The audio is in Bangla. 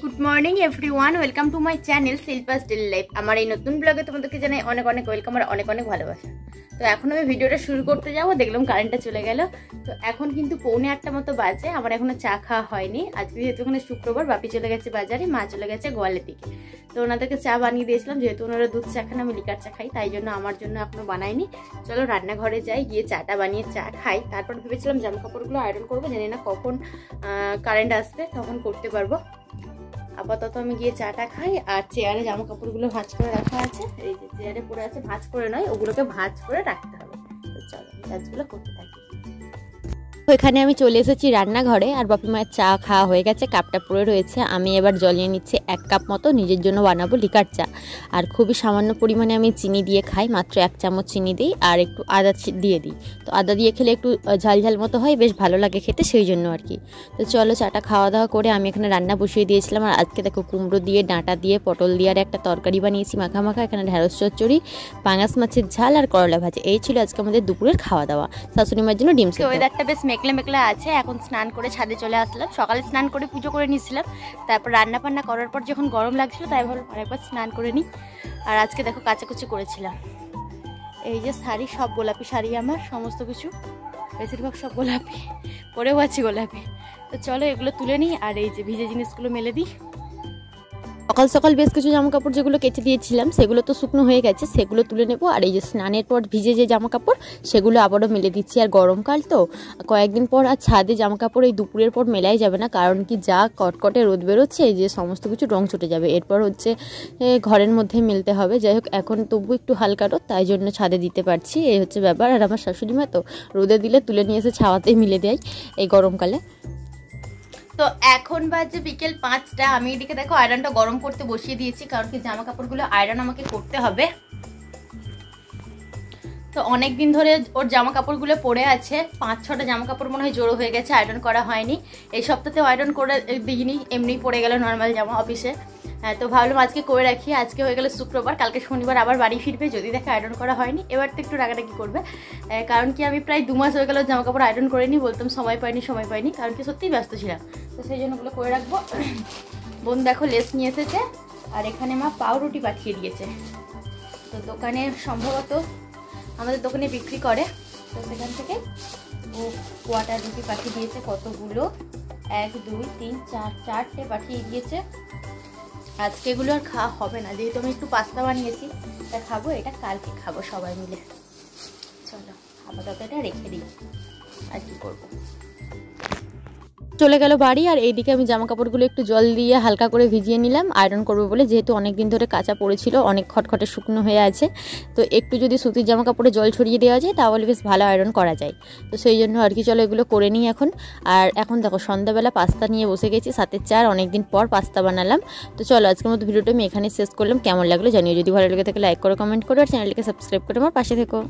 Good morning everyone, welcome to my channel Shilpa's daily life. আমার এই নতুন ব্লগে তোমাদেরকে জানাই অনেক অনেক ওয়েলকাম আর অনেক অনেক ভালোবাসা। তো এখন আমি ভিডিওটা শুরু করতে যাবো, দেখলাম কারেন্টটা চলে গেল। তো এখন কিন্তু 7:45 মতো বাজে, আমার এখনো চা খাওয়া হয়নি। আজকে যেহেতু ওখানে শুক্রবার, বাপি চলে গেছে বাজারে, মা চলে গেছে গোয়ালের দিকে। তো ওনাদেরকে চা বানিয়ে দিয়েছিলাম, যেহেতু ওনারা দুধ চা খান, আমি লিকার চা খাই, তাই জন্য আমার জন্য এখনো বানাইনি। চলো রান্নাঘরে যাই, গিয়ে চাটা বানিয়ে চা খাই। তারপর ভেবেছিলাম জামা কাপড়গুলো আয়রন করবো, জানি না কখন কারেন্ট আসবে, তখন করতে পারবো। আপাতত আমি গিয়ে চাটা খাই। আর চেয়ারে জামা কাপড়গুলো ভাঁজ করে রাখা আছে, এই যে চেয়ারে পড়ে আছে, ভাঁজ করে নয়, ওগুলোকে ভাঁজ করে রাখতে হবে। তো চলো কাজগুলো করতে থাকি। এখানে আমি চলে এসেছি রান্নাঘরে, আর বাপি মায়ের চা খাওয়া হয়ে গেছে, কাপটা পড়ে রয়েছে। আমি এবার জলিয়ে নিচ্ছি 1 কাপ মতো, নিজের জন্য বানাবো লিকার চা। আর খুবই সামান্য পরিমাণে আমি চিনি দিয়ে খাই, মাত্র 1 চামচ চিনি দিই, আর একটু আদা দিয়ে দিই। তো আদা দিয়ে খেলে একটু ঝাল ঝাল মতো হয়, বেশ ভালো লাগে খেতে, সেই জন্য আর কি। তো চলো চাটা খাওয়া দাওয়া করে আমি এখানে রান্না বসিয়ে দিয়েছিলাম। আর আজকে দেখো কুমড়ো দিয়ে, ডাঁটা দিয়ে, পটল দিয়ে আর একটা তরকারি বানিয়েছি মাখা মাখা। এখানে ঢেঁড়স চচ্চড়ি, পাঙাশ মাছের ঝাল আর করলা ভাজি। এই ছিল আজকে আমাদের দুপুরের খাওয়া দাওয়া। শাশুড়ি মায়ের জন্য ডিম সেদ্ধ। ওয়েদারটা বেশ মেঘলা মেঘলা আছে। এখন স্নান করে ছাদে চলে আসলাম। সকালে স্নান করে পুজো করে নিয়েছিলাম, তারপর রান্না বান্না করার পর যখন গরম লাগছিল, তাই ভাবলাম আরেকবার স্নান করে নিই। আর আজকে দেখো কাচাকুচি করেছিলাম। এই যে শাড়ি, সব গোলাপি শাড়ি, আমার সমস্ত কিছু বেশিরভাগ সব গোলাপি, পরেও আছি গোলাপি। তো চলো এগুলো তুলে নিই, আর এই যে ভিজে জিনিসগুলো মেলে দিই। সকাল সকাল বেশ কিছু জামা কাপড় যেগুলো কেচে দিয়েছিলাম, সেগুলো তো শুকনো হয়ে গেছে, সেগুলো তুলে নেবো। আর এই যে স্নানের পর ভিজে যে জামা কাপড়, সেগুলো আবারও মেলে দিচ্ছি। আর গরমকাল তো, কয়েকদিন পর আর ছাদে জামা কাপড় এই দুপুরের পর মেলাই যাবে না, কারণ কি যা কটকটে রোদ বেরোচ্ছে, যে সমস্ত কিছু রং ছুটে যাবে। এরপর হচ্ছে ঘরের মধ্যে মেলতে হবে। যাই হোক, এখন তবু একটু হালকা রোদ, তাই জন্য ছাদে দিতে পারছি, এই হচ্ছে ব্যাপার। আর আমার শাশুড়ি মা তো রোদে দিলে তুলে নিয়ে এসে ছাওয়াতেই মিলে দেয় এই গরমকালে। তো এখন বাজে বিকেল 5টা। আমি এদিকে দেখো আয়রনটা গরম করতে বসিয়ে দিয়েছি, কারণ কি জামা কাপড়গুলো আয়রন আমাকে করতে হবে। তো অনেক দিন ধরে ওর জামা কাপড়গুলো পরে আছে, 5-6টা জামা কাপড় মনে হয় জড়ো হয়ে গেছে, আয়রন করা হয়নি। এই সপ্তাহতেও আয়রন করে দিইনি, এমনি পড়ে গেল নর্মাল জামা অফিসে। তো ভাবলাম আজকে করে রাখি। আজকে হয়ে গেল শুক্রবার, কালকে শনিবার আবার বাড়ি ফিরবে, যদি দেখে আয়রন করা হয়নি। এবার তো একটু রাগারাগি করবে, কারণ কি আমি প্রায় 2 মাস হয়ে গেল জামা কাপড় আয়রন করিনি। বলতাম সময় পাইনি, কারণ কি সত্যিই ব্যস্ত ছিলাম। তো সেই জন্য ওগুলো করে রাখবো। বোন দেখো লেস নিয়ে এসেছে, আর এখানে মা পাউরুটি পাঠিয়ে দিয়েছে। তো দোকানে সম্ভবত আমাদের দোকানে বিক্রি করে, তো সেখান থেকে ও কোয়াটার রুটি পাঠিয়ে দিয়েছে। কতগুলো, 1 2 3 4 4টে পাঠিয়ে দিয়েছে। আজকে এগুলো আর খাওয়া হবে না, যেহেতু আমি একটু পাস্তা বানিয়েছি, তা খাবো। এটা কালকে খাবো সবাই মিলে। চলো আপাতত এটা রেখে দিই, আর কি করবো। চলে গেল বাড়ি। আর এইদিকে আমি জামা কাপড়গুলো একটু জল দিয়ে হালকা করে ভিজিয়ে নিলাম আয়রন করবো বলে, যেহেতু অনেক দিন ধরে কাঁচা পড়েছিল, অনেক খটখটে শুকনো হয়ে আছে। তো একটু যদি সুতির জামা কাপড়ে জল ছড়িয়ে দেওয়া যায়, তাহলে বেশ ভালো আয়রন করা যায়। তো সেই জন্য আর কি, চলো এগুলো করে নিই এখন। আর এখন দেখো সন্ধ্যাবেলা পাস্তা নিয়ে বসে গেছি, সাথে চার, অনেকদিন পর পাস্তা বানালাম। তো চলো আজকের মতো ভিডিওটা আমি এখানে শেষ করলাম। কেমন লাগলো জানিও, যদি ভালো লেগে থাকে লাইক করো, কমেন্ট করো, আর চ্যানেলটিকে সাবস্ক্রাইব করে আমার পাশে থেকো।